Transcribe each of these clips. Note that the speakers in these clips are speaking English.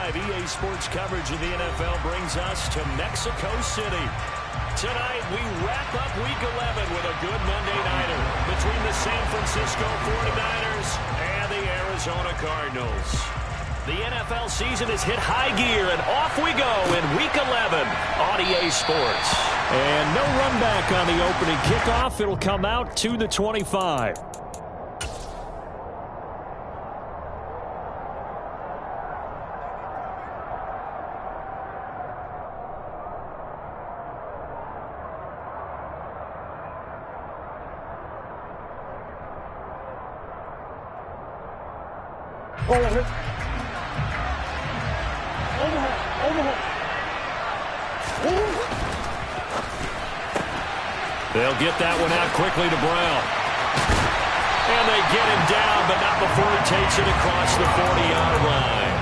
Live EA Sports coverage of the NFL brings us to Mexico City. Tonight, we wrap up Week 11 with a good Monday nighter between the San Francisco 49ers and the Arizona Cardinals. The NFL season has hit high gear, and off we go in Week 11 on EA Sports. And no run back on the opening kickoff. It'll come out to the 25. They'll get that one out quickly to Brown. And they get him down, but not before he takes it across the 40-yard line.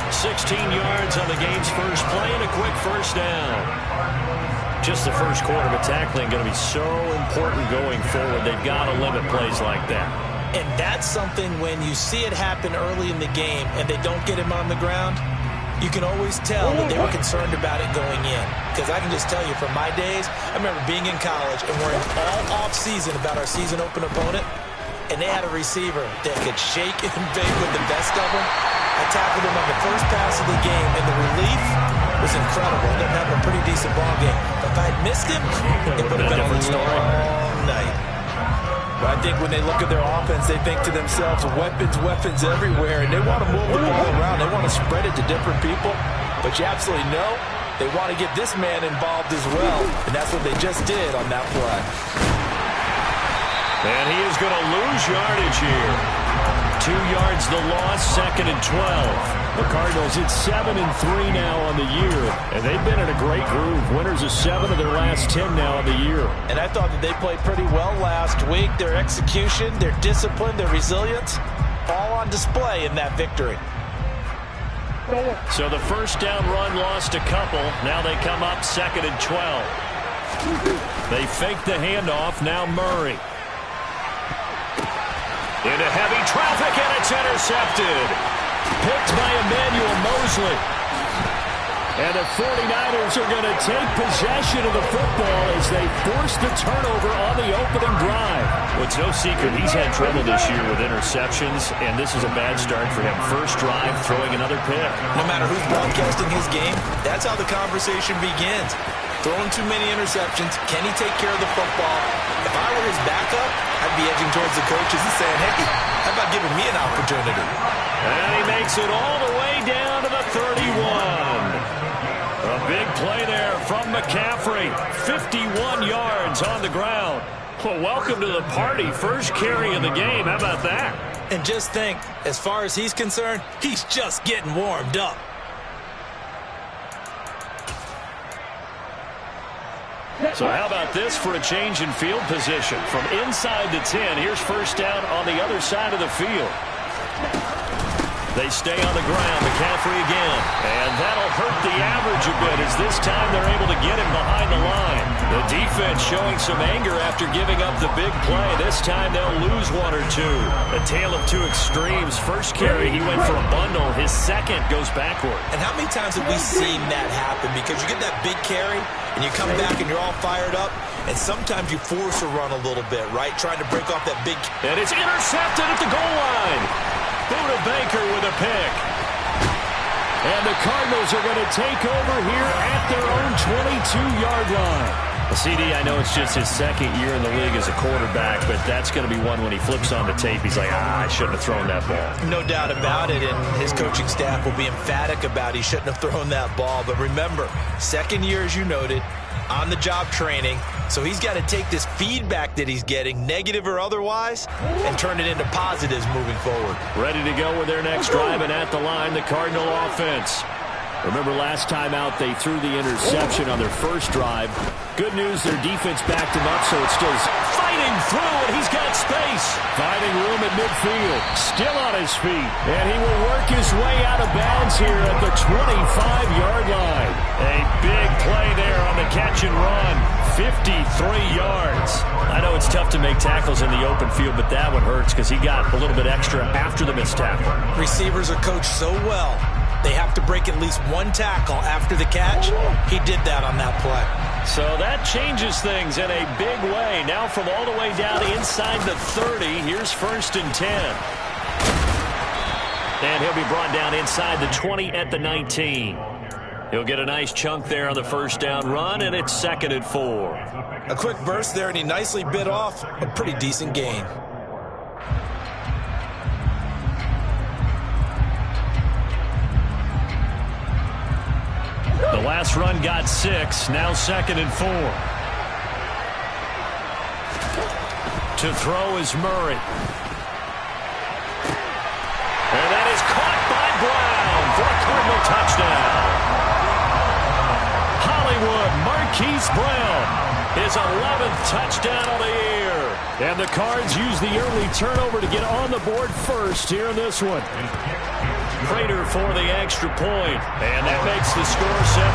16 yards on the game's first play and a quick first down. Just the first quarter, but tackling going to be so important going forward. They've got to limit plays like that. And that's something when you see it happen early in the game and they don't get him on the ground, you can always tell that they were concerned about it going in. Because I can just tell you from my days, I remember being in college and worrying all off-season about our season open opponent, and they had a receiver that could shake and bake with the best of them. I tackled him on the first pass of the game, and the relief was incredible. Ended up having a pretty decent ball game. But if I had missed him, it would have been a long night. I think when they look at their offense, they think to themselves, weapons everywhere, and they want to move the ball around. They want to spread it to different people, but you absolutely know they want to get this man involved as well, and that's what they just did on that play. And he is going to lose yardage here. 2 yards the loss, 2nd and 12. The Cardinals at 7-3 now on the year, and they've been in a great groove. Winners of 7 of their last 10 now on the year. And I thought that they played pretty well last week. Their execution, their discipline, their resilience, all on display in that victory. So the first down run lost a couple. Now they come up 2nd and 12. They fake the handoff. Now Murray. Into heavy traffic, and it's intercepted. Picked by Emmanuel Mosley. And the 49ers are going to take possession of the football as they force the turnover on the opening drive. Well, it's no secret he's had trouble this year with interceptions, and this is a bad start for him. First drive, throwing another pick. No matter who's broadcasting his game, that's how the conversation begins. Throwing too many interceptions. Can he take care of the football? If I were his backup, I'd be edging towards the coaches and saying, hey, how about giving me an opportunity? And he makes it all the way down to the 31. A big play there from McCaffrey. 51 yards on the ground. Well, welcome to the party. First carry of the game. How about that? And just think, as far as he's concerned, he's just getting warmed up. So how about this for a change in field position? From inside the 10, here's first down on the other side of the field. They stay on the ground. McCaffrey again. And that'll hurt the average a bit as this time they're able to get him behind the line. The defense showing some anger after giving up the big play. This time they'll lose 1 or 2. A tale of two extremes. First carry, he went for a bundle. His second goes backward. And how many times have we seen that happen? Because you get that big carry, and you come back and you're all fired up, and sometimes you force a run a little bit, right? Trying to break off that big... And it's intercepted at the goal line. Buda Baker with a pick. And the Cardinals are going to take over here at their own 22-yard line. CD, I know it's just his second year in the league as a quarterback, but that's going to be one when he flips on the tape. He's like, I shouldn't have thrown that ball. No doubt about it, and his coaching staff will be emphatic about he shouldn't have thrown that ball. But remember, second year, as you noted, on-the-job training. So he's got to take this feedback that he's getting, negative or otherwise, and turn it into positives moving forward. Ready to go with their next drive, and at the line, the Cardinal offense. Remember last time out, they threw the interception on their first drive. Good news, their defense backed him up, so it's still fighting through, and he's got space. Finding room at midfield. Still on his feet. And he will work his way out of bounds here at the 25-yard line. A big play there on the catch and run. 53 yards. I know it's tough to make tackles in the open field, but that one hurts because he got a little bit extra after the missed tackle. Receivers are coached so well They have to break at least one tackle after the catch. He did that on that play. So that changes things in a big way. Now from all the way down inside the 30, here's 1st and 10. And he'll be brought down inside the 20 at the 19. He'll get a nice chunk there on the first down run, and it's 2nd and 4. A quick burst there, and he nicely bit off a pretty decent gain. The last run got 6, now 2nd and 4. To throw is Murray. And that is caught by Brown for a Cardinal touchdown. Hollywood Marquise Brown, his 11th touchdown of the year. And the Cards use the early turnover to get on the board first here in this one. Prater for the extra point, and that makes the score 7-0.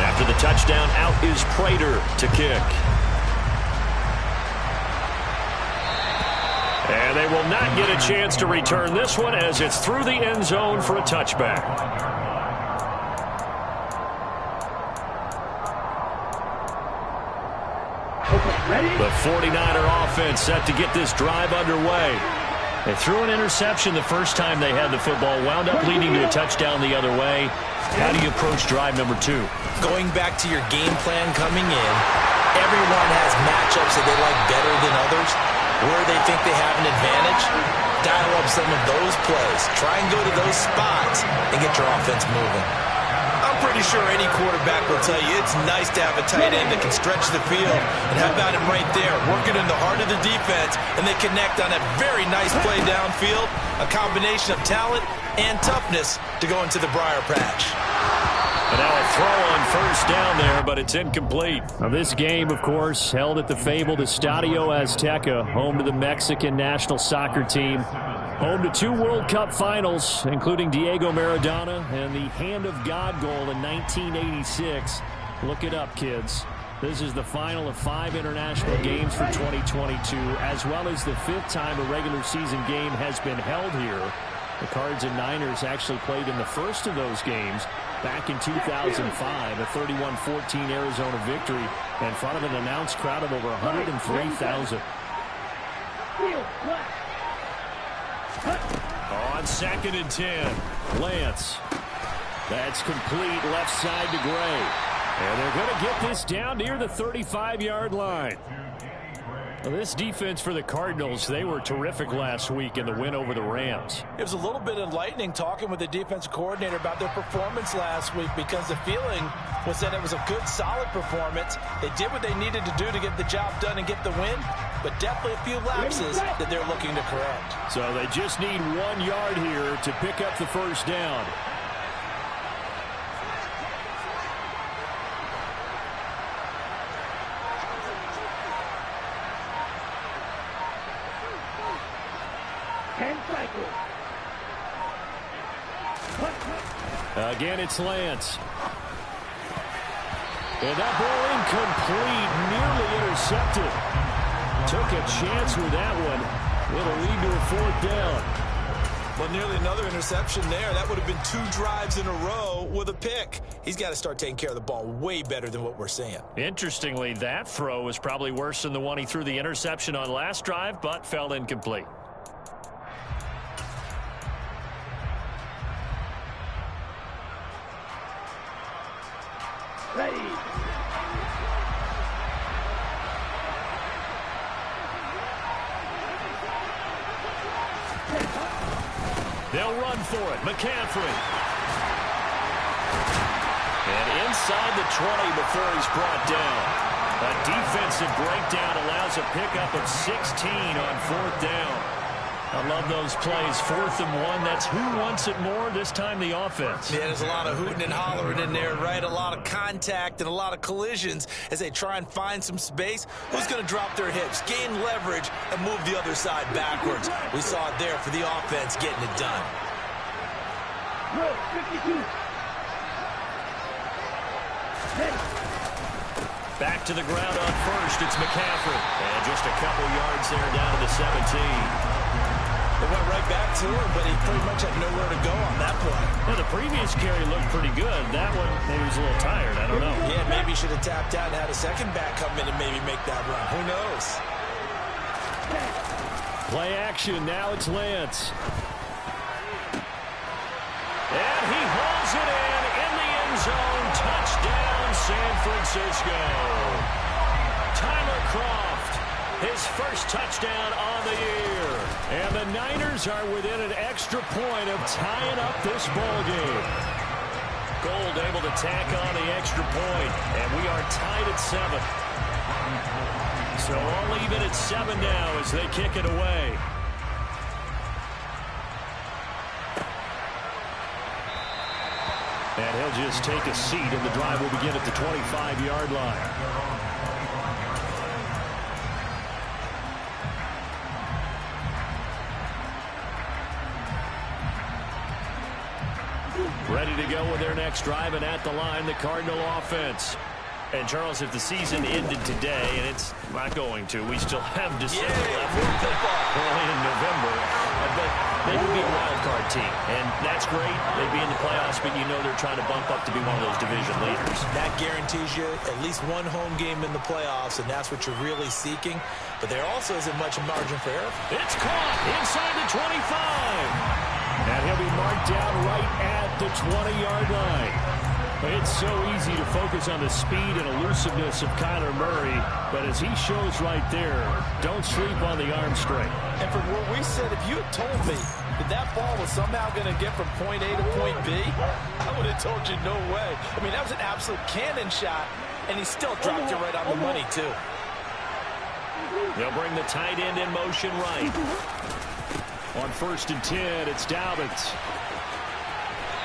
After the touchdown, out is Prater to kick. And they will not get a chance to return this one as it's through the end zone for a touchback. The 49er offense set to get this drive underway. They threw an interception the first time they had the football, wound up leading to a touchdown the other way. How do you approach drive number 2? Going back to your game plan coming in, everyone has matchups that they like better than others. Where they think they have an advantage, dial up some of those plays. Try and go to those spots and get your offense moving. I'm pretty sure any quarterback will tell you it's nice to have a tight end that can stretch the field. And how about him right there, working in the heart of the defense, and they connect on a very nice play downfield, a combination of talent and toughness to go into the briar patch. And now a throw on first down there, but it's incomplete. Now this game, of course, held at the fabled Estadio Azteca, home to the Mexican national soccer team. Home to 2 World Cup finals, including Diego Maradona and the Hand of God goal in 1986. Look it up, kids. This is the final of 5 international games for 2022, as well as the 5th time a regular season game has been held here. The Cards and Niners actually played in the first of those games back in 2005, a 31-14 Arizona victory in front of an announced crowd of over 103,000. On 2nd and 10, Lance. That's complete left side to Gray. And they're going to get this down near the 35-yard line. Well, this defense for the Cardinals, they were terrific last week in the win over the Rams. It was a little bit enlightening talking with the defensive coordinator about their performance last week, because the feeling was that it was a good, solid performance. They did what they needed to do to get the job done and get the win, but definitely a few lapses that they're looking to correct. So they just need 1 yard here to pick up the first down. Again, it's Lance. And that ball incomplete, nearly intercepted. Took a chance with that one. It'll lead to a 4th down. Well, nearly another interception there. That would have been 2 drives in a row with a pick. He's got to start taking care of the ball way better than what we're seeing. Interestingly, that throw was probably worse than the one he threw the interception on last drive, but fell incomplete. Ready. They'll run for it. McCaffrey. And inside the 20 before he's brought down. A defensive breakdown allows a pickup of 16 on 4th down. I love those plays. 4th and 1. That's who wants it more, this time the offense. Yeah, there's a lot of hooting and hollering in there, right? A lot of contact and a lot of collisions as they try and find some space. Who's going to drop their hips, gain leverage, and move the other side backwards? We saw it there for the offense getting it done. Roll 52. Back to the ground on first. It's McCaffrey. And just a couple yards there down to the 17. It went right back to him, but he pretty much had nowhere to go on that play. Yeah, the previous carry looked pretty good. That one, maybe he was a little tired. I don't know. Yeah, maybe he should have tapped out and had a second back come in and maybe make that run. Who knows? Play action. Now it's Lance. And he hauls it in the end zone. Touchdown, San Francisco. Tyler Kroft, his first touchdown on the year. And the Niners are within an extra point of tying up this ball game. Gold able to tack on the extra point, and we are tied at 7. So all even at 7 now as they kick it away. And he'll just take a seat, and the drive will begin at the 25-yard line. Ready to go with their next drive, and at the line, the Cardinal offense. And, Charles, if the season ended today, and it's not going to, we still have December left early in November, but they would be a wild card team. And that's great. They'd be in the playoffs, but you know they're trying to bump up to be one of those division leaders. That guarantees you at least one home game in the playoffs, and that's what you're really seeking. But there also isn't much margin for error. It's caught inside the 25. And he'll be marked down right at the 20-yard line. It's so easy to focus on the speed and elusiveness of Kyler Murray, but as he shows right there, don't sleep on the arm strength. And from where we sit, if you had told me that ball was somehow going to get from point A to point B, I would have told you no way. I mean, that was an absolute cannon shot, and he still dropped it right on the money, too. They'll bring the tight end in motion right. On 1st and 10, it's Dobbins.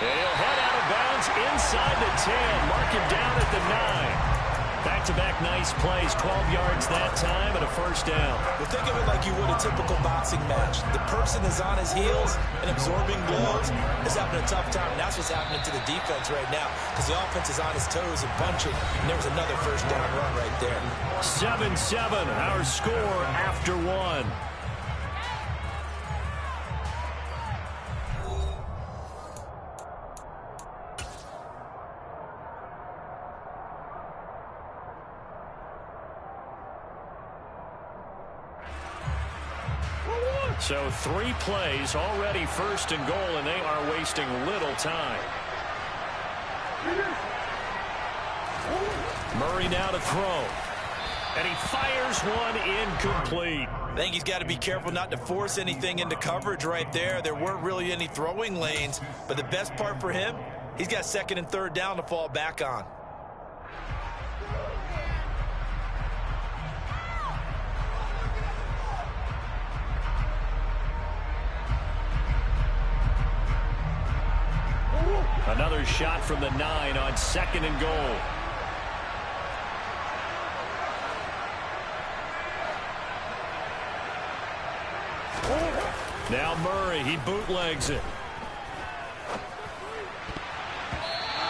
And he'll head out of bounds inside the 10. Mark him down at the 9. Back-to-back nice plays, 12 yards that time and a first down. Well, think of it like you would a typical boxing match. The person is on his heels and absorbing blows is having a tough time. And that's what's happening to the defense right now because the offense is on his toes and punching. And there was another first down run right there. 7-7, our score after 1. So 3 plays already 1st and goal, and they are wasting little time. Murray now to throw. And he fires one incomplete. I think he's got to be careful not to force anything into coverage right there. There weren't really any throwing lanes, but the best part for him, he's got 2nd and 3rd down to fall back on. Another shot from the 9 on 2nd and goal. Now Murray, he bootlegs it.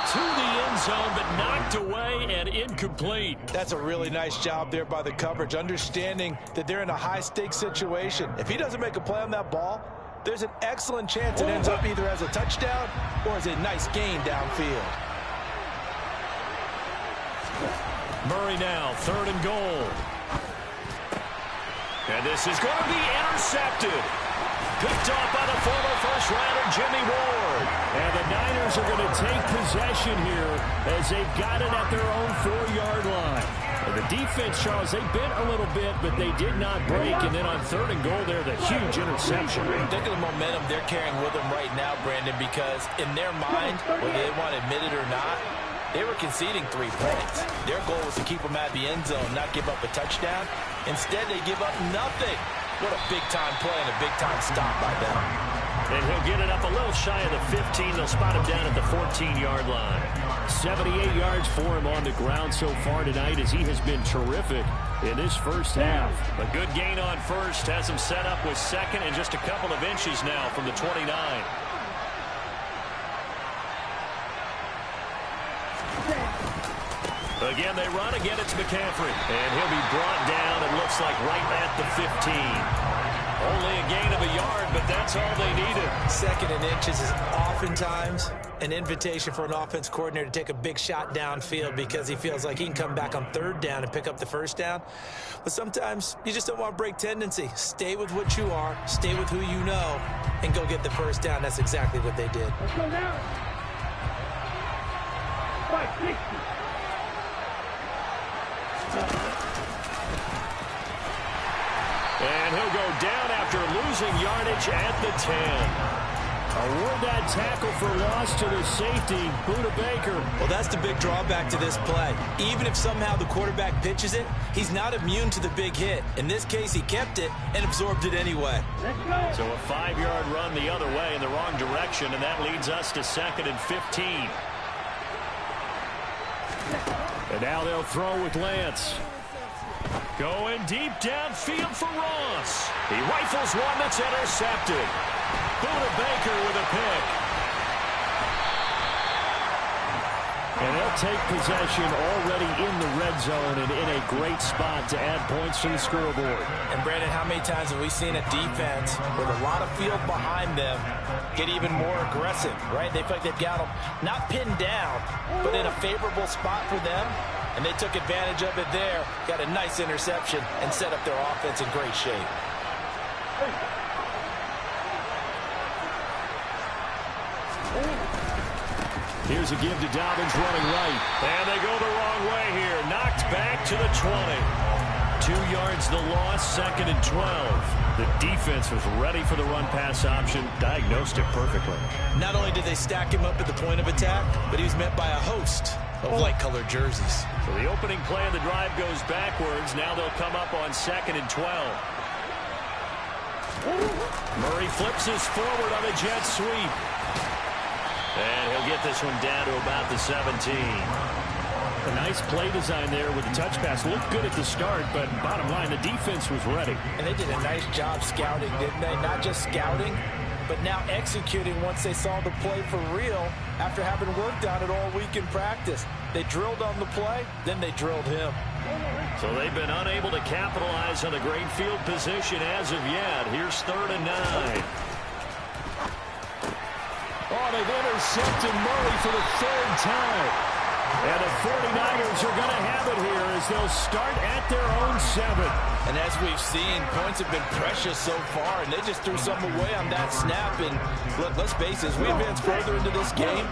To the end zone, but knocked away and incomplete. That's a really nice job there by the coverage, understanding that they're in a high-stakes situation. If he doesn't make a play on that ball, there's an excellent chance it ends up either as a touchdown or as a nice gain downfield. Murray now, 3rd and goal. And this is going to be intercepted. Picked off by the former first-rounder Jimmy Ward. And the Niners are going to take possession here as they've got it at their own 4-yard line. And the defense, Charles, they bent a little bit, but they did not break. And then on 3rd and goal there, the huge interception. Think of the momentum they're carrying with them right now, Brandon, because in their mind, whether they want to admit it or not, they were conceding 3 points. Their goal was to keep them at the end zone, not give up a touchdown. Instead, they give up nothing. What a big-time play and a big-time stop by them. And he'll get it up a little shy of the 15. They'll spot him down at the 14-yard line. 78 yards for him on the ground so far tonight as he has been terrific in this first half. A good gain on 1st has him set up with 2nd and just a couple of inches now from the 29. Again, they run. Again, it's McCaffrey. And he'll be brought down, it looks like, right at the 15. Only a gain of a yard, but that's all they needed. 2nd and inches is oftentimes an invitation for an offense coordinator to take a big shot downfield because he feels like he can come back on 3rd down and pick up the 1st down. But sometimes you just don't want to break tendency. Stay with what you are, stay with who you know, and go get the 1st down. That's exactly what they did. Let's go now. 560. And he'll go down after losing yardage at the 10. Award that tackle for loss to the safety, Buda Baker. Well, that's the big drawback to this play. Even if somehow the quarterback pitches it, he's not immune to the big hit. In this case, he kept it and absorbed it anyway. Let's go. So a 5-yard run the other way in the wrong direction, and that leads us to 2nd and 15. And now they'll throw with Lance. Going deep downfield for Ross. He rifles one that's intercepted. Buda Baker with a pick. And they'll take possession already in the red zone and in a great spot to add points to the scoreboard. And, Brandon, how many times have we seen a defense with a lot of field behind them get even more aggressive, right? They feel like they've got them not pinned down, but in a favorable spot for them. And they took advantage of it there, got a nice interception, and set up their offense in great shape. Here's a give to Dobbins running right. And they go the wrong way here. Knocked back to the 20. 2 yards the loss, 2nd and 12. The defense was ready for the run-pass option, diagnosed it perfectly. Not only did they stack him up at the point of attack, but he was met by a host of light-colored jerseys. So the opening play of the drive goes backwards. Now they'll come up on 2nd and 12. Murray flips his forward on a jet sweep. And he'll get this one down to about the 17. A nice play design there with the touch pass. Looked good at the start, but bottom line, the defense was ready. And they did a nice job scouting, didn't they? Not just scouting, but now executing once they saw the play for real after having worked on it all week in practice. They drilled on the play, then they drilled him. So they've been unable to capitalize on the great field position as of yet. Here's 3rd and 9. Oh, they've intercepted Murray for the 3rd time. And the 49ers are going to have it here as they'll start at their own 7. And as we've seen, points have been precious so far, and they just threw some away on that snap. And look, let's face it, as we advance further into this game,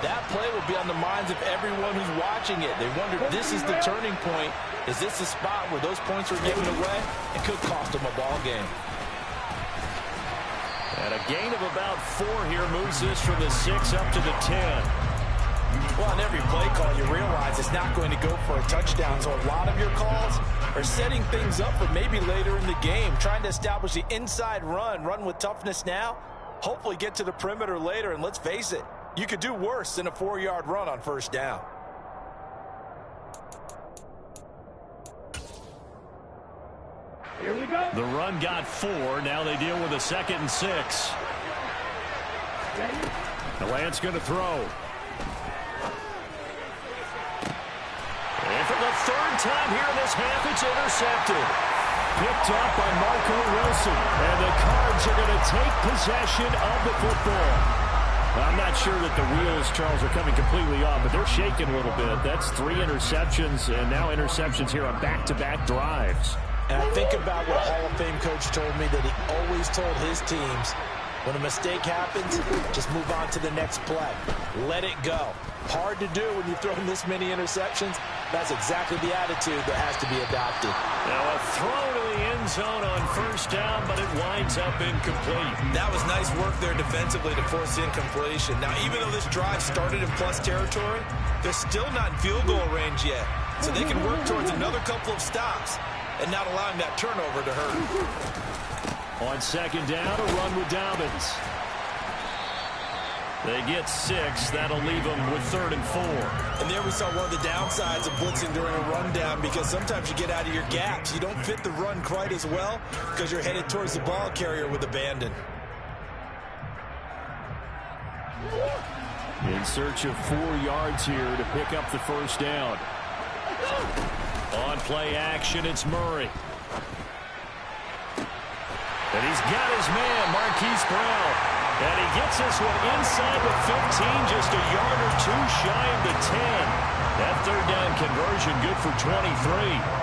that play will be on the minds of everyone who's watching it. They wonder, this is the turning point. Is this the spot where those points were given away? It could cost them a ball game. And a gain of about 4 here moves this from the 6 up to the 10. Well, on every play call, you realize it's not going to go for a touchdown. So a lot of your calls are setting things up for maybe later in the game, trying to establish the inside run with toughness now, hopefully get to the perimeter later. And let's face it, you could do worse than a 4-yard run on 1st down. Here we go. The run got 4. Now they deal with a 2nd and 6. The Lance going to throw. And for the 3rd time here in this half, it's intercepted. Picked up by Marco Wilson. And the Cards are going to take possession of the football. I'm not sure that the wheels, Charles, are coming completely off, but they're shaking a little bit. That's 3 interceptions, and now interceptions here on back-to-back drives. And I think about what Hall of Fame coach told me, that he always told his teams, when a mistake happens, just move on to the next play. Let it go. Hard to do when you've thrown this many interceptions. That's exactly the attitude that has to be adopted. Now a throw to the end zone on 1st down, but it winds up incomplete. That was nice work there defensively to force incompletion. Now, even though this drive started in plus territory, they're still not in field goal range yet. So they can work towards another couple of stops and not allowing that turnover to hurt. On 2nd down, a run with Dobbins. They get 6. That'll leave them with 3rd and 4. And there we saw one of the downsides of blitzing during a rundown, because sometimes you get out of your gaps. You don't fit the run quite as well because you're headed towards the ball carrier with abandon. In search of 4 yards here to pick up the 1st down. On play action, it's Murray. And he's got his man, Marquise Brown. And he gets this one inside the 15, just a yard or two shy of the 10. That third down conversion good for 23.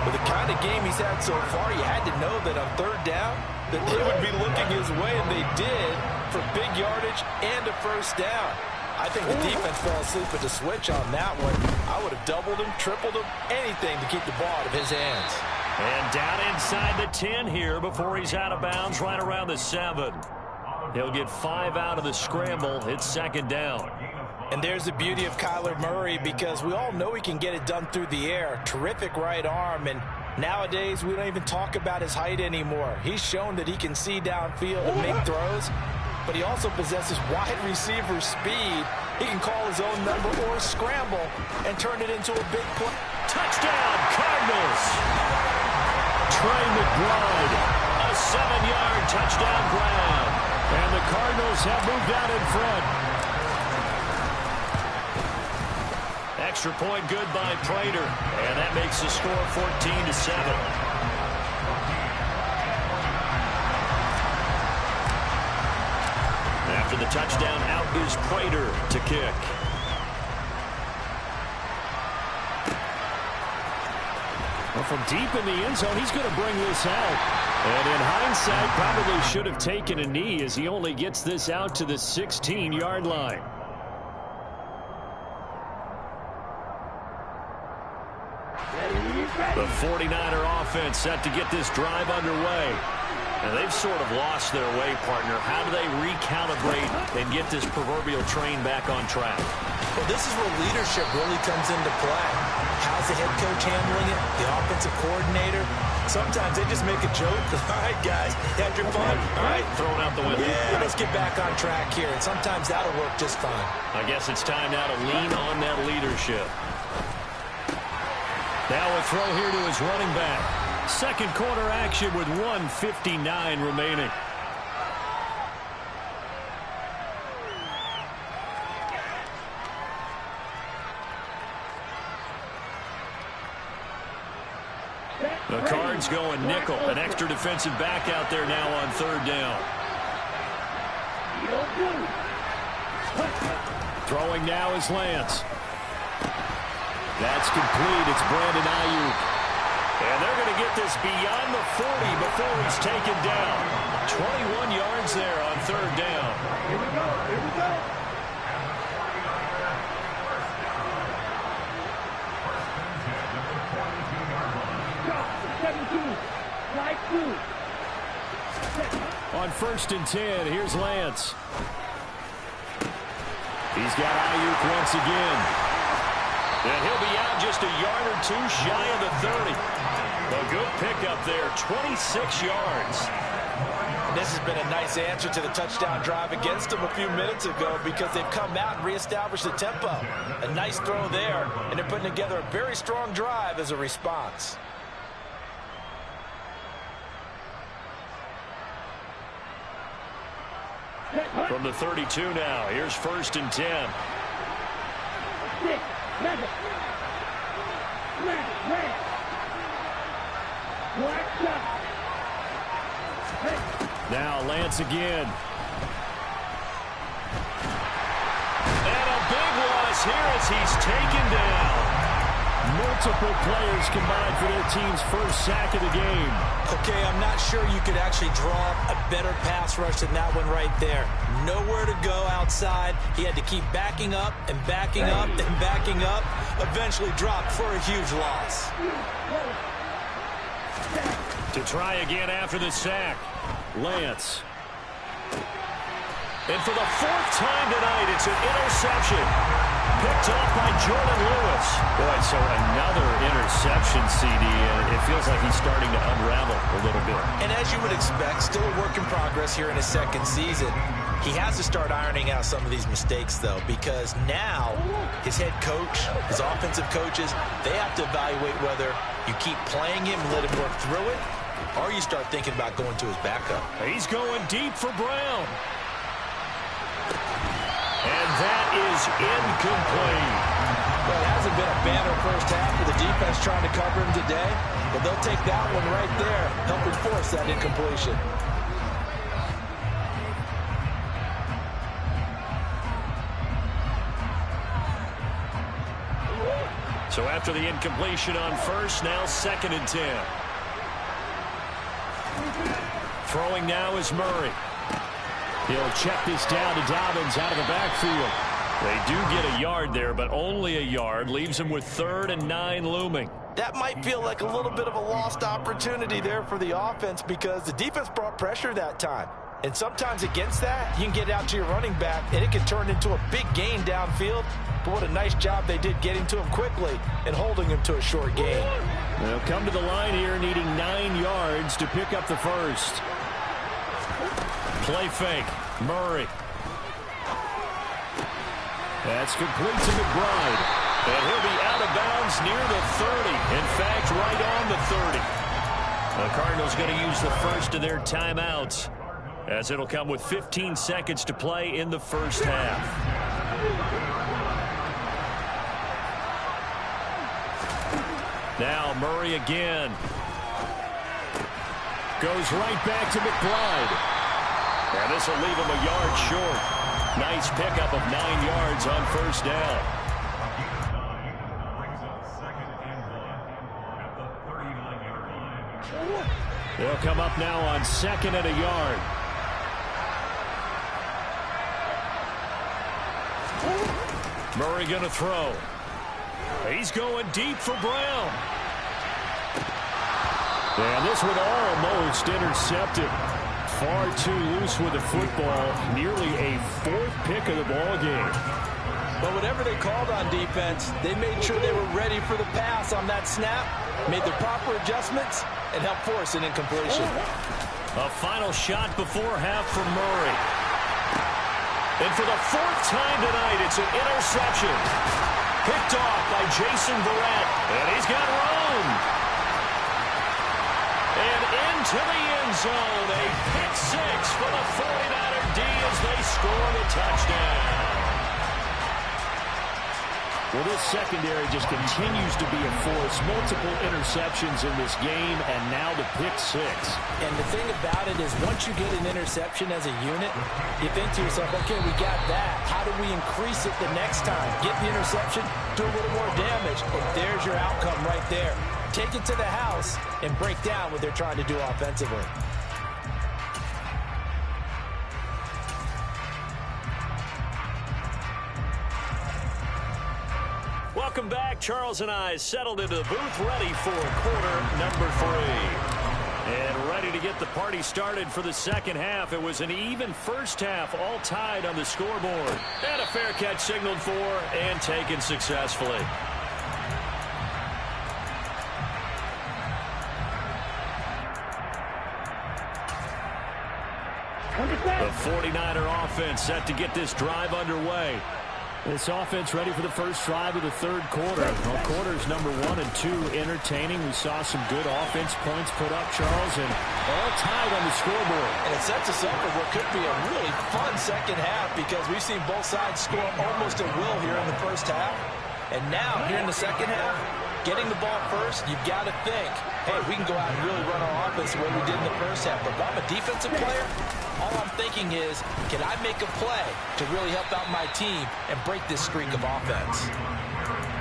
With the kind of game he's had so far, you had to know that on third down that they would be looking his way, and they did, for big yardage and a first down. I think the defense fell asleep at the switch on that one. I would have doubled him, tripled him, anything to keep the ball out of his hands. And down inside the 10 here before he's out of bounds, right around the 7. He'll get 5 out of the scramble. It's second down. And there's the beauty of Kyler Murray, because we all know he can get it done through the air. Terrific right arm, and nowadays we don't even talk about his height anymore. He's shown that he can see downfield and make throws, but he also possesses wide receiver speed. He can call his own number or scramble and turn it into a big play. Touchdown, Cardinals! Trey McBride, a 7-yard touchdown grab. And the Cardinals have moved out in front. Extra point good by Prater. And that makes the score 14-7. After the touchdown, out is Prater to kick. Well, from deep in the end zone, he's going to bring this out. And in hindsight, probably should have taken a knee, as he only gets this out to the 16-yard line. The 49er offense set to get this drive underway. And they've sort of lost their way, partner. How do they recalibrate and get this proverbial train back on track? Well, this is where leadership really comes into play. How's the head coach handling it? The offensive coordinator? Sometimes they just make a joke. All right, guys, had your fun? All right, throw it out the window. Yeah, let's get back on track here. And sometimes that'll work just fine. I guess it's time now to lean on that leadership. Now a throw here to his running back. Second quarter action with 1:59 remaining. The Cards going nickel. An extra defensive back out there now on third down. Throwing now is Lance. That's complete. It's Brandon Ayuk. And they're going to get this beyond the 40 before he's taken down. 21 yards there on third down. Here we go. Here we go. On 1st and 10, here's Lance. He's got Ayuk once again. And he'll be out just a yard or two shy of the 30. A good pickup there, 26 yards. And this has been a nice answer to the touchdown drive against them a few minutes ago, because they've come out and reestablished the tempo. A nice throw there, and they're putting together a very strong drive as a response. From the 32 now, here's 1st and 10. Now Lance again. And a big loss here as he's taken down. Multiple players combined for their team's first sack of the game. Okay, I'm not sure you could actually draw a better pass rush than that one right there. Nowhere to go outside. He had to keep backing up and backing up and backing up. Eventually dropped for a huge loss. To try again after the sack, Lance. And for the 4th time tonight, it's an interception. Picked off by Jordan Lewis. Boy, so another interception, CD, and it feels like he's starting to unravel a little bit. And as you would expect, still a work in progress here in his second season. He has to start ironing out some of these mistakes, though, because now his head coach, his offensive coaches, they have to evaluate whether you keep playing him and let him work through it, or you start thinking about going to his backup. He's going deep for Brown. And that is incomplete. Well, it hasn't been a banner first half for the defense trying to cover him today, but they'll take that one right there, helping force that incompletion. So after the incompletion on first, now 2nd and 10. Throwing now is Murray. He'll check this down to Dobbins out of the backfield. They do get a yard there, but only a yard. Leaves him with 3rd and 9 looming. That might feel like a little bit of a lost opportunity there for the offense because the defense brought pressure that time. And sometimes against that, you can get out to your running back, and it can turn into a big gain downfield. But what a nice job they did getting to him quickly and holding him to a short gain. They'll come to the line here needing 9 yards to pick up the first. Play fake. Murray. That's complete to McBride. And he'll be out of bounds near the 30. In fact, right on the 30. The Cardinals going to use the first of their timeouts, as it'll come with 15 seconds to play in the first half. Now Murray again. Goes right back to McBride. And this will leave him a yard short. Nice pickup of 9 yards on first down. They'll come up now on 2nd and a yard. Murray going to throw. He's going deep for Brown. And this one almost intercepted. Far too loose with the football. Nearly a 4th pick of the ball game. But whatever they called on defense, they made sure they were ready for the pass on that snap, made the proper adjustments, and helped force an incompletion. A final shot before half from Murray. And for the 4th time tonight, it's an interception. Picked off by Jason Verrett. And he's got room. And into the end zone. A pick 6 for the 49er D as they score the touchdown. Well, this secondary just continues to be a force. Multiple interceptions in this game, and now the pick 6. And the thing about it is once you get an interception as a unit, you think to yourself, okay, we got that. How do we increase it the next time? Get the interception, do a little more damage, and there's your outcome right there. Take it to the house and break down what they're trying to do offensively. Welcome back. Charles and I settled into the booth, ready for quarter number 3. And ready to get the party started for the second half. It was an even first half, all tied on the scoreboard. And a fair catch signaled for and taken successfully. The 49er offense set to get this drive underway. This offense ready for the first drive of the 3rd quarter. Well, quarters number 1 and 2 entertaining. We saw some good offense points put up, Charles, and all tied on the scoreboard. And it sets us up for what could be a really fun second half because we've seen both sides score almost at will here in the first half. And now, here in the second half, getting the ball first, you've got to think, hey, we can go out and really run our offense the way we did in the first half. But if I'm a defensive player, all I'm thinking is, can I make a play to really help out my team and break this streak of offense?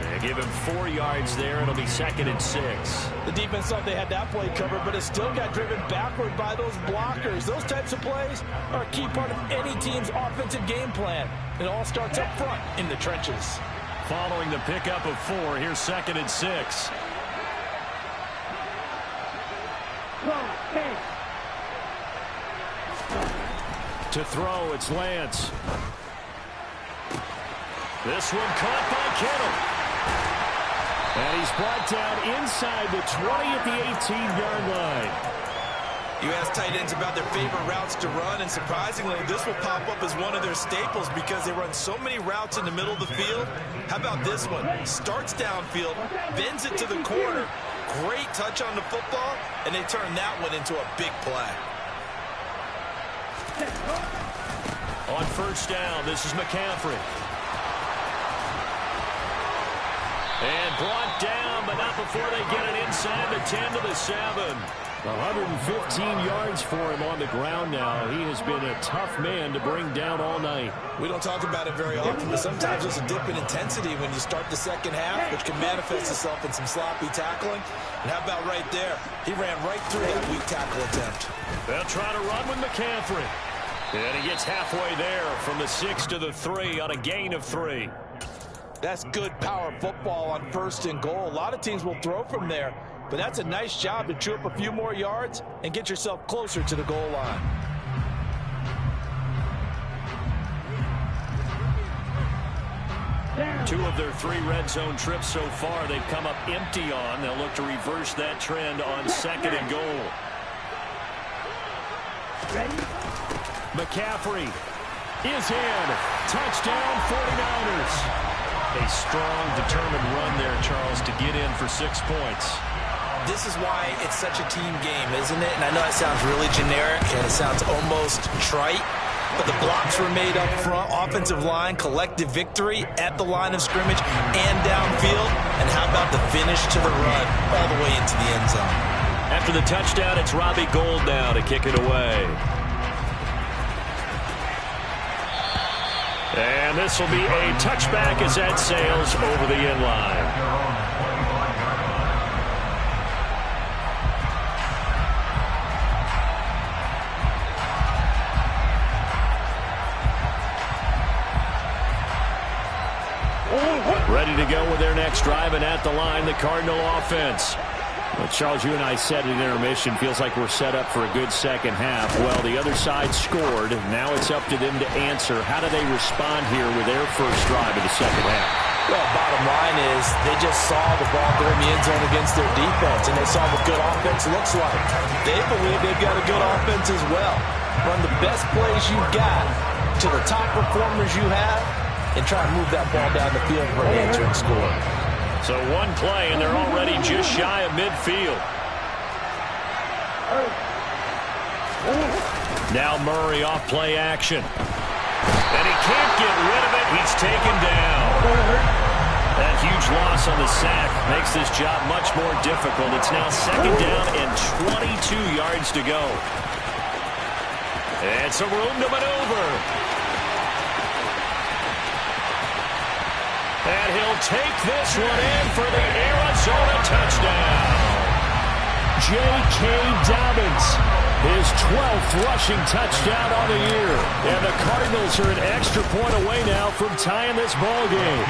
They give him 4 yards there. It'll be 2nd and 6. The defense thought they had that play covered, but it still got driven backward by those blockers. Those types of plays are a key part of any team's offensive game plan. It all starts up front in the trenches. Following the pickup of 4, here's 2nd and 6. To throw, it's Lance. This one caught by Kittle. And he's brought down inside the 20 at the 18-yard line. You ask tight ends about their favorite routes to run, and surprisingly, this will pop up as one of their staples because they run so many routes in the middle of the field. How about this one? Starts downfield, bends it to the corner. Great touch on the football, and they turn that one into a big play. On first down, this is McCaffrey. And brought down, but not before they get it inside the 10 to the 7. 115 yards for him on the ground now. He has been a tough man to bring down all night. We don't talk about it very often, but sometimes there's a dip in intensity when you start the second half, which can manifest itself in some sloppy tackling. And how about right there? He ran right through that weak tackle attempt. They'll try to run with McCaffrey. And he gets halfway there from the 6 to the 3 on a gain of 3. That's good power football on 1st and goal. A lot of teams will throw from there, but that's a nice job to chew up a few more yards and get yourself closer to the goal line. Two of their 3 red zone trips so far they've come up empty on. They'll look to reverse that trend on 2nd and goal. McCaffrey is in. Touchdown 49ers. A strong, determined run there, Charles, to get in for 6 points. This is why it's such a team game, isn't it? And I know that sounds really generic and it sounds almost trite, but the blocks were made up front, offensive line, collective victory at the line of scrimmage and downfield. And how about the finish to the run all the way into the end zone? After the touchdown, it's Robbie Gould now to kick it away. And this will be a touchback as that sails over the end line. Ready to go with their next drive, and at the line, the Cardinal offense. Well, Charles, you and I said in intermission, feels like we're set up for a good second half. Well, the other side scored. Now it's up to them to answer. How do they respond here with their first drive of the second half? Well, bottom line is they just saw the ball go in the end zone against their defense, and they saw what good offense looks like. They believe they've got a good offense as well. Run the best plays you've got to the top performers you have, and try and move that ball down the field for an answering score. So one play, and they're already just shy of midfield. Now Murray off play action. And he can't get rid of it. He's taken down. That huge loss on the sack makes this job much more difficult. It's now 2nd down and 22 yards to go. And some room to maneuver. And he'll take this one in for the Arizona touchdown. J.K. Dobbins, his 12th rushing touchdown on the year. And the Cardinals are an extra point away now from tying this ball game.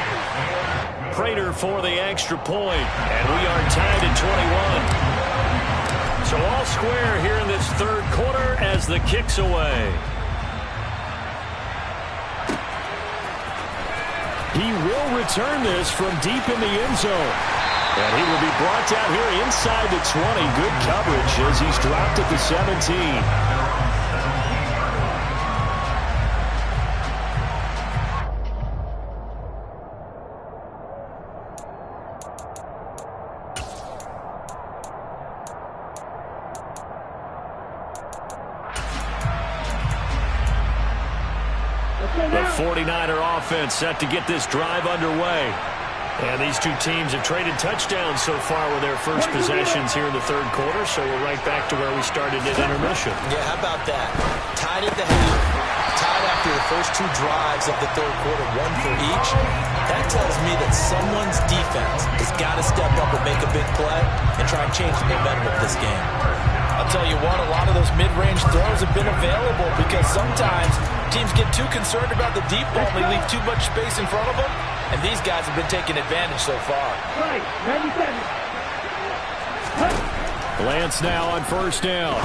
Prater for the extra point, and we are tied at 21. So all square here in this 3rd quarter as the kick's away. He will return this from deep in the end zone. And he will be brought down here inside the 20. Good coverage as he's dropped at the 17. The 49er offense set to get this drive underway. And these two teams have traded touchdowns so far with their first possessions here in the 3rd quarter, so we're right back to where we started at intermission. Yeah, how about that? Tied at the half, tied after the first 2 drives of the 3rd quarter, 1 for each. That tells me that someone's defense has got to step up and make a big play and try and change the momentum of this game. I'll tell you what, a lot of those mid-range throws have been available because sometimes teams get too concerned about the deep ball and they leave too much space in front of them. And these guys have been taking advantage so far. Lance now on 1st down.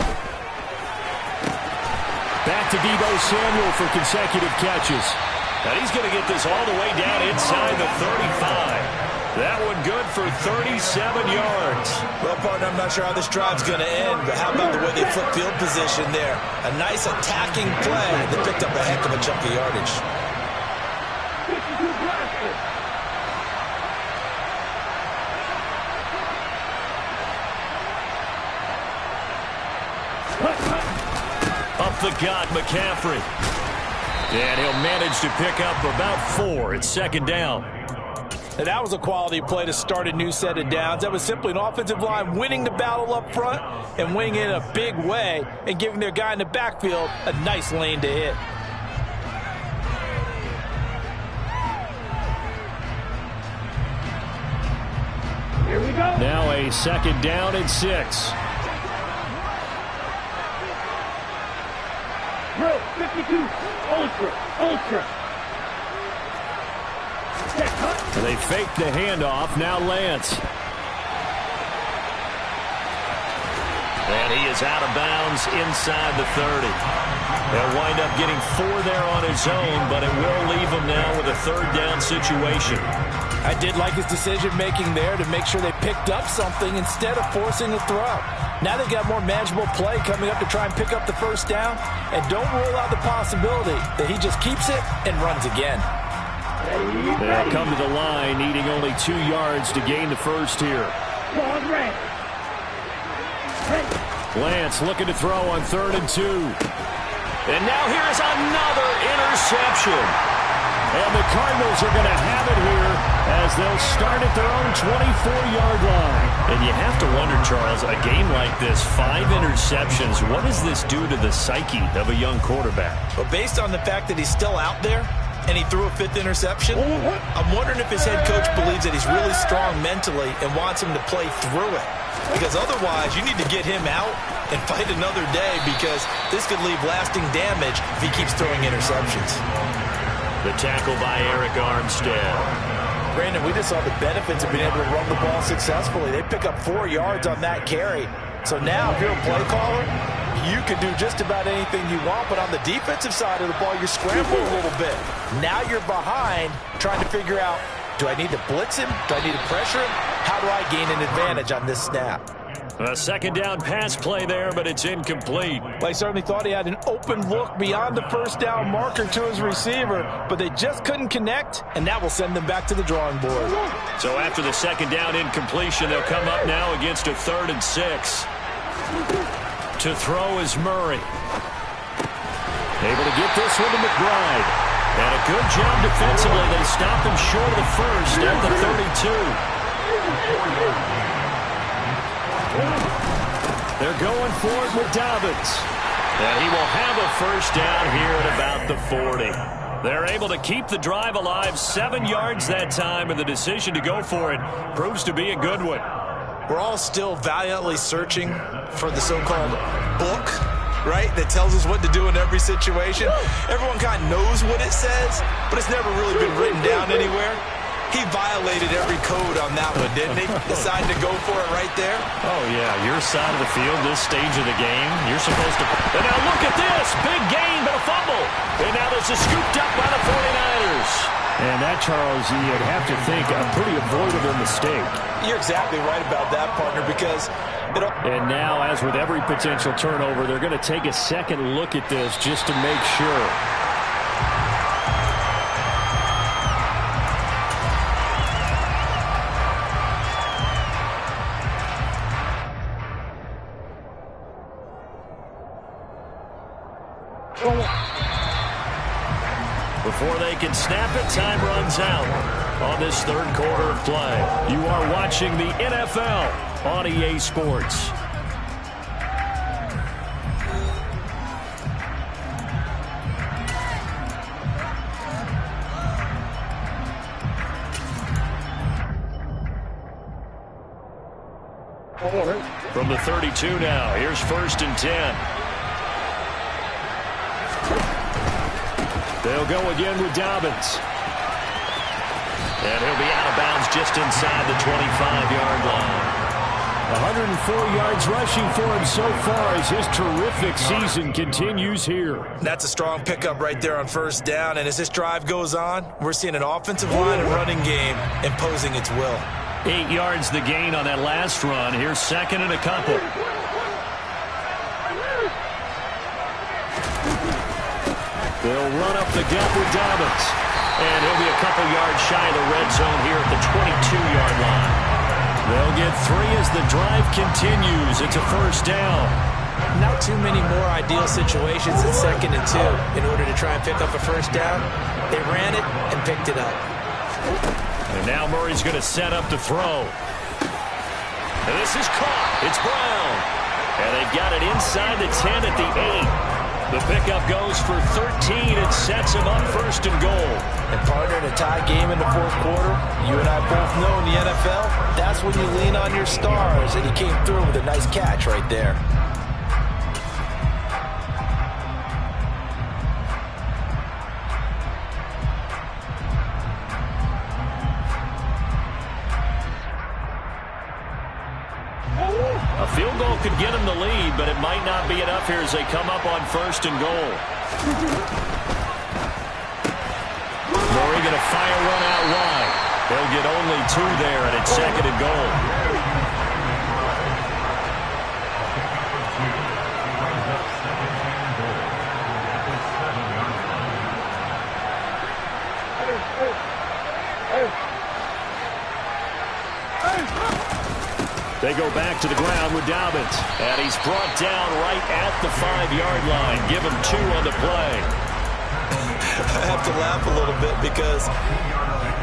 Back to Deebo Samuel for consecutive catches. And he's going to get this all the way down inside the 35. That one good for 37 yards. Well, partner, I'm not sure how this drive's going to end, but how about the way they flip field position there? A nice attacking play that picked up a heck of a chunk of yardage. Up the gut, McCaffrey. And he'll manage to pick up about 4 at 2nd down. And that was a quality play to start a new set of downs. That was simply an offensive line winning the battle up front and winning it in a big way and giving their guy in the backfield a nice lane to hit. Here we go. Now a 2nd down and 6. Drill 52. Ultra. They fake the handoff. Now Lance. And he is out of bounds inside the 30. They'll wind up getting 4 there on his own, but it will leave him now with a 3rd down situation. I did like his decision-making there to make sure they picked up something instead of forcing a throw. Now they've got more manageable play coming up to try and pick up the 1st down, and don't rule out the possibility that he just keeps it and runs again. They'll come to the line, needing only 2 yards to gain the 1st here. Lance looking to throw on 3rd and 2. And now here's another interception. And the Cardinals are going to have it here as they'll start at their own 24-yard line. And you have to wonder, Charles, a game like this, 5 interceptions, what does this do to the psyche of a young quarterback? But based on the fact that he's still out there and he threw a 5th interception, I'm wondering if his head coach believes that he's really strong mentally and wants him to play through it. Because otherwise, you need to get him out and fight another day, because this could leave lasting damage if he keeps throwing interceptions. The tackle by Eric Armstead. Brandon, we just saw the benefits of being able to run the ball successfully. They pick up 4 yards on that carry. So now, if you're a play caller, you can do just about anything you want, but on the defensive side of the ball, you're scrambling a little bit. Now you're behind, trying to figure out, do I need to blitz him? Do I need to pressure him? How do I gain an advantage on this snap? A 2nd down pass play there, but it's incomplete. Well, he certainly thought he had an open look beyond the 1st down marker to his receiver, but they just couldn't connect, and that will send them back to the drawing board. So after the 2nd down incompletion, they'll come up now against a 3rd and 6. To throw is Murray. Able to get this one to McBride. And a good job defensively. They stopped him short of the 1st at the 32. They're going for it with Dobbins. And he will have a 1st down here at about the 40. They're able to keep the drive alive, 7 yards that time, and the decision to go for it proves to be a good one. We're all still valiantly searching for the so-called book, right, that tells us what to do in every situation. Everyone kind of knows what it says, but it's never really been written down anywhere. He violated every code on that one, didn't he? Decided to go for it right there. Oh, yeah, your side of the field, this stage of the game, you're supposed to... And now look at this, big gain, but a fumble. And now this is scooped up by the 49ers. And that, Charles, you'd have to think a pretty avoidable mistake. You're exactly right about that, partner, because... And now, as with every potential turnover, they're going to take a second look at this just to make sure. Before they can snap it, time runs out on this 3rd quarter of play. You are watching the NFL on EA Sports. From the 32 now, here's 1st and 10. They'll go again with Dobbins. And he'll be out of bounds just inside the 25-yard line. 104 yards rushing for him so far as his terrific season continues here. That's a strong pickup right there on 1st down, and as this drive goes on, we're seeing an offensive line and running game imposing its will. 8 yards the gain on that last run. Here's 2nd and a couple. They'll run up the gap with Dobbins. And he'll be a couple yards shy of the red zone here at the 22-yard line. They'll get 3 as the drive continues. It's a 1st down. Not too many more ideal situations in 2nd and 2 in order to try and pick up a 1st down. They ran it and picked it up. And now Murray's going to set up to throw. And this is caught. It's Brown. And they've got it inside the 10 at the 8. The pickup goes for 13 and sets him up first and goal. And partner, in a tie game in the fourth quarter, you and I both know in the NFL, that's when you lean on your stars. And he came through with a nice catch right there. A field goal could get him the lead, but it might not be enough here as they come up on first and goal. Murray going to fire one out wide. They'll get only 2 there, and it's second and goal. They go back to the ground with Dobbins. And he's brought down right at the 5-yard line. Give him 2 on the play. I have to laugh a little bit because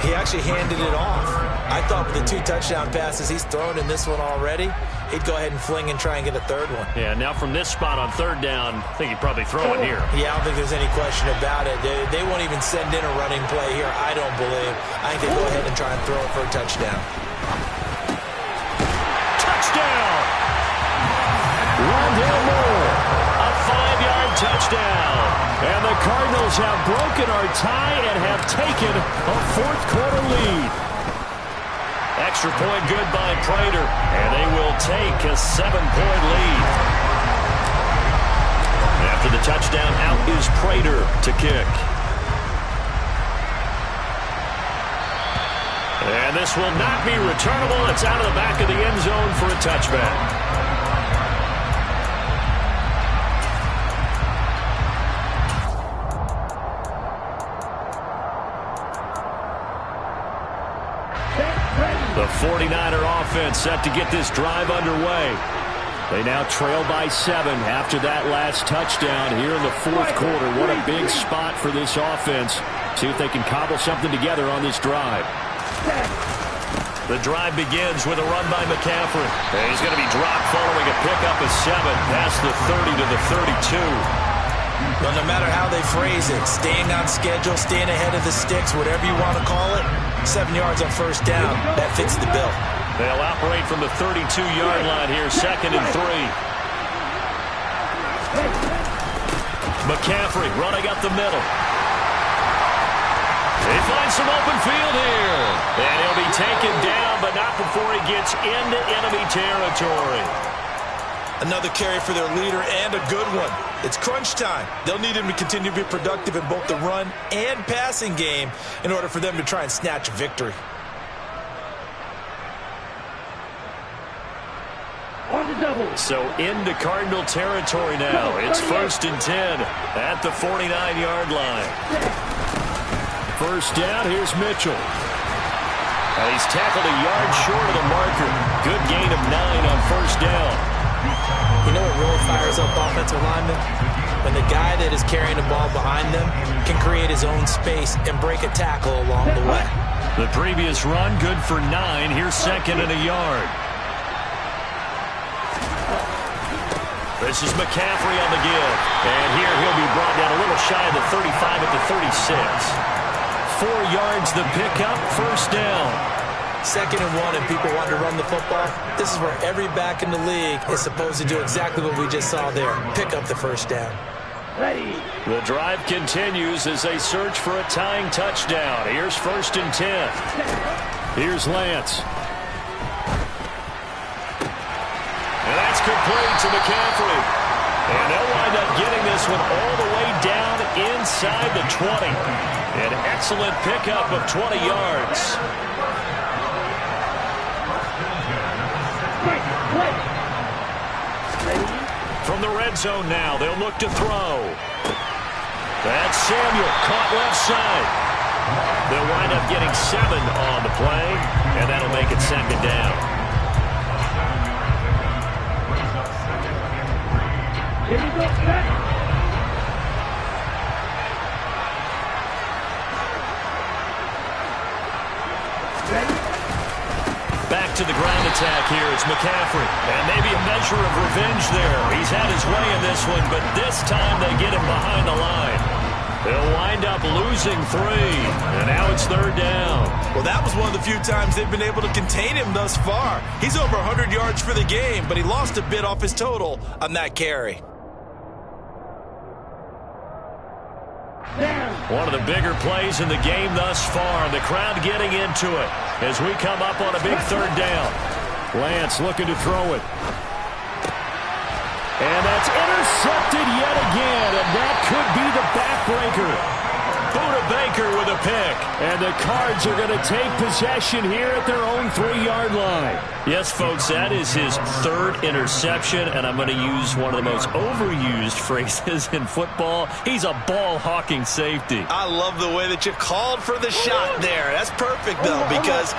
he actually handed it off. I thought with the 2 touchdown passes he's thrown in this one already, he'd go ahead and fling and try and get a third one. Yeah, now from this spot on third down, I think he'd probably throw it here. Yeah, I don't think there's any question about it. They won't even send in a running play here, I don't believe. I think they go ahead and try and throw it for a touchdown. Touchdown! Rondale Moore, a 5-yard touchdown. And the Cardinals have broken our tie and have taken a fourth-quarter lead. Extra point good by Prater, and they will take a 7-point lead. After the touchdown, out is Prater to kick. And this will not be returnable. It's out of the back of the end zone for a touchback. The 49er offense set to get this drive underway. They now trail by 7 after that last touchdown here in the fourth quarter. What a big spot for this offense. See if they can cobble something together on this drive. The drive begins with a run by McCaffrey. And he's going to be dropped following a pickup of 7 past the 30 to the 32. Well, no matter how they phrase it, staying on schedule, staying ahead of the sticks, whatever you want to call it, 7 yards on first down, that fits the bill. They'll operate from the 32-yard line here, second and 3. McCaffrey running up the middle. He finds some open field here. And he'll be taken down, but not before he gets into enemy territory. Another carry for their leader and a good one. It's crunch time. They'll need him to continue to be productive in both the run and passing game in order for them to try and snatch a victory. So into Cardinal territory now. It's first and 10 at the 49-yard line. First down, here's Mitchell. And he's tackled a yard short of the marker. Good gain of 9 on first down. You know what really fires up offensive linemen? When the guy that is carrying the ball behind them can create his own space and break a tackle along the way. The previous run, good for 9. Here's second and a yard. This is McCaffrey on the give. And here he'll be brought down a little shy of the 35 at the 36. 4 yards the pickup, first down. Second and 1 and people want to run the football. This is where every back in the league is supposed to do exactly what we just saw there. Pick up the first down. Ready. The drive continues as they search for a tying touchdown. Here's first and 10. Here's Lance. And that's complete to McCaffrey. And they'll wind up getting this one all the way down inside the 20. An excellent pickup of 20 yards. From the red zone now, they'll look to throw. That's Samuel, caught left side. They'll wind up getting 7 on the play, and that'll make it second down. Here we go, set. Back to the ground attack here. It's McCaffrey. And maybe a measure of revenge there. He's had his way in this one, but this time they get him behind the line. They'll wind up losing 3, and now it's 3rd down. Well, that was one of the few times they've been able to contain him thus far. He's over 100 yards for the game, but he lost a bit off his total on that carry. One of the bigger plays in the game thus far, and the crowd getting into it as we come up on a big 3rd down. Lance looking to throw it. And that's intercepted yet again, and that could be the backbreaker. Buda Baker with a pick. And the Cards are going to take possession here at their own 3-yard line. Yes, folks, that is his 3rd interception, and I'm going to use one of the most overused phrases in football. He's a ball-hawking safety. I love the way that you called for the shot there. That's perfect, though, because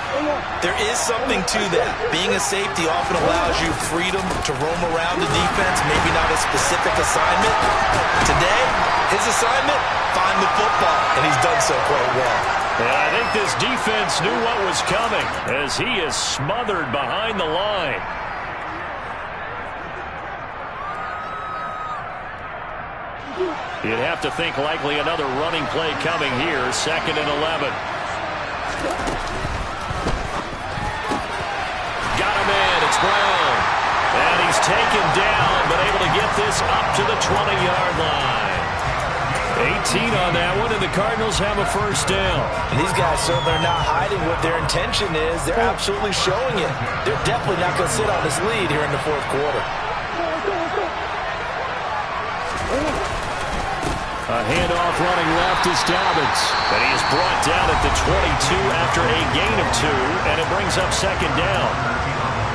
there is something to that. Being a safety often allows you freedom to roam around the defense, maybe not a specific assignment. Today, his assignment, find the football, and he's done so quite well. And I think this defense knew what was coming as he is smothered behind the line. You'd have to think likely another running play coming here, 2nd and 11. Got him in, it's Brown. And he's taken down, but able to get this up to the 20-yard line. 18 on that one, and the Cardinals have a 1st down. And these guys certainly are not hiding what their intention is. They're absolutely showing it. They're definitely not going to sit on this lead here in the 4th quarter. A handoff running left is Dobbins. And he is brought down at the 22 after a gain of 2, and it brings up 2nd down.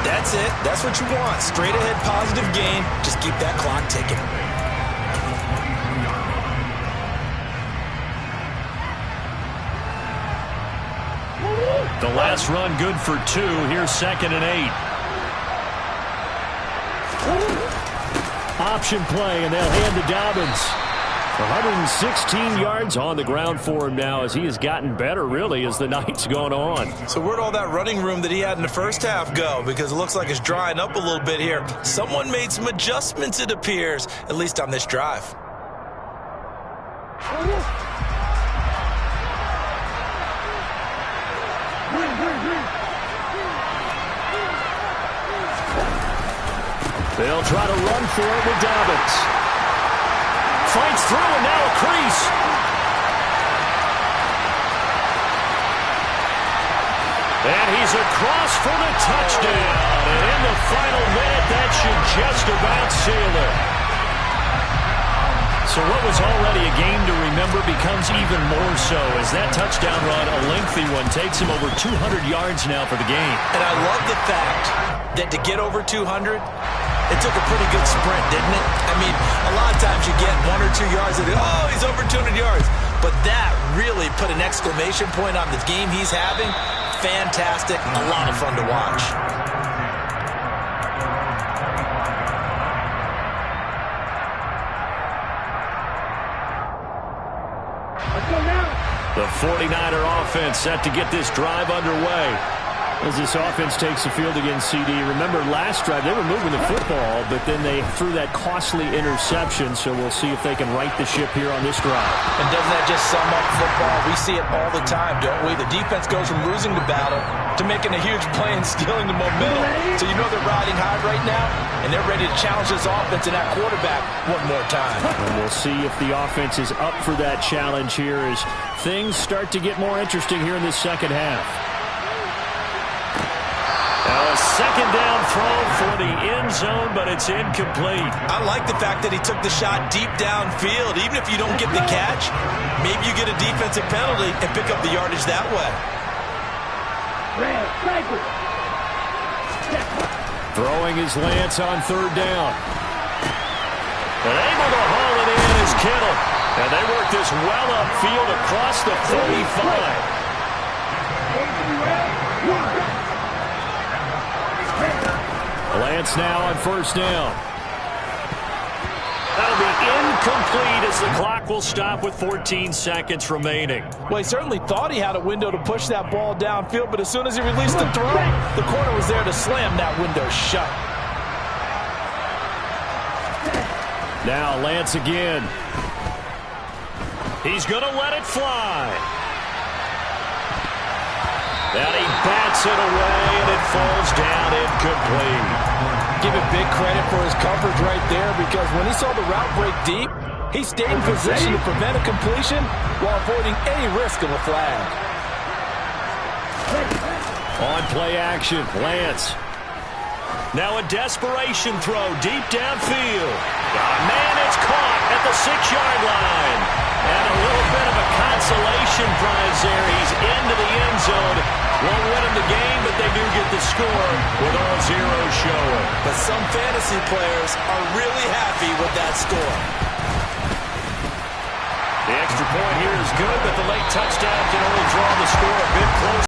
That's it. That's what you want. Straight ahead positive gain. Just keep that clock ticking. The last run good for 2. Here's 2nd and 8. Option play, and they'll hand to Dobbins. 116 yards on the ground for him now as he has gotten better, really, as the night's gone on. So where'd all that running room that he had in the first half go? Because it looks like it's drying up a little bit here. Someone made some adjustments, it appears, at least on this drive. They'll try to run for it with Dobbins. Fights through, and now a crease. And he's across for the touchdown. And in the final minute, that should just about seal it. So what was already a game to remember becomes even more so as that touchdown run, a lengthy one, takes him over 200 yards now for the game. And I love the fact that to get over 200, it took a pretty good sprint, didn't it? I mean, a lot of times you get 1 or 2 yards and oh, he's over 200 yards. But that really put an exclamation point on the game he's having. Fantastic. A lot of fun to watch. The 49er offense set to get this drive underway. As this offense takes the field against CD. Remember, last drive, they were moving the football, but then they threw that costly interception, so we'll see if they can right the ship here on this drive. And doesn't that just sum up football? We see it all the time, don't we? The defense goes from losing the battle to making a huge play and stealing the momentum. So you know they're riding high right now, and they're ready to challenge this offense and that quarterback one more time. And we'll see if the offense is up for that challenge here as things start to get more interesting here in this second half. Now a second down throw for the end zone, but it's incomplete. I like the fact that he took the shot deep downfield. Even if you don't get the catch, maybe you get a defensive penalty and pick up the yardage that way. Throwing is Lance on third down. And able to haul it in is Kittle. And they work this well upfield across the 45. Lance now on first down. That'll be incomplete as the clock will stop with 14 seconds remaining. Well, he certainly thought he had a window to push that ball downfield, but as soon as he released the throw, the corner was there to slam that window shut. Now Lance again. He's going to let it fly. And he bats it away, and it falls down incomplete. Give him big credit for his coverage right there, because when he saw the route break deep, he stayed in position to prevent a completion while avoiding any risk of a flag. On play action, Lance. Now a desperation throw deep downfield. Man, it's caught at the 6-yard line. And a little bit of a consolation prize there. He's into the end zone. Won't win him the game, but they do get the score with all zeros showing. But some fantasy players are really happy with that score. The extra point here is good, but the late touchdown can only draw the score a bit closer.